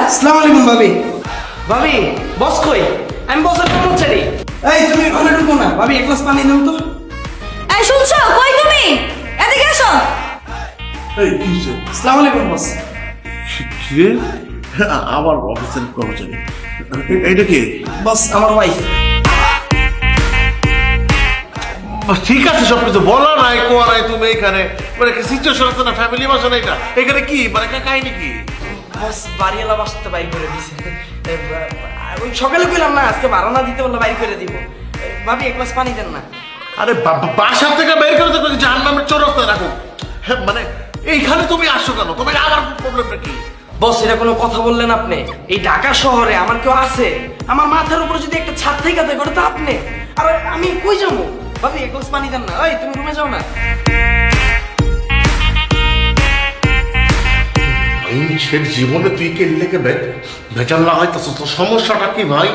আসসালামু আলাইকুম ভাবি। ভাবি বস কই? আমি বসের কর্মচারী। এই তুমি ওখানে ঢুকো না ভাবি, এক গ্লাস পানি দাও তো। এই শুনছো? কই তুমি? এদিকে এসো। এই কি হইছে? আসসালামু আলাইকুম বস। কি রে? আমার অফিসের কর্মচারী। এইটা কি? বস আমার ওয়াইফ। ঠিক আছে, সবকিছু বলা নাই কোয়া নাই, তুমি এখানে মানে সিচুয়েশন আছে না, ফ্যামিলি বাসা না, এটা এখানে কি মানে কাহিনী কি? বস বাড়িওয়ালা বাসাতে বাইর করে দিছে। ওই সকালে কইলাম না আজকে ভাড়া না দিতে বললে বাইর করে দিব। ভাবি এক গ্লাস পানি দেন না। আরে বাসা থেকে বের করে তো জাহান্নামের চৌরাস্তায় রাখো। হ্যাঁ মানে এইখানে তুমি আসছো কেন? তোমার আমার প্রবলেমটা কি? বস এটা কোনো কথা বললেন আপনি? এই ঢাকা শহরে আমার কেউ আছে? আমার মাথার উপরে যদি একটা ছাদ থেকে থাকে ওটা তো আপনি। আর আমি কই যাবো? ভাবি এক গ্লাস পানি দেন না। ওই তুমি রুমে যাও না। সে জীবনে তুই কে লেগে ভেজাল না হয় তো সমস্যাটা কি ভাই?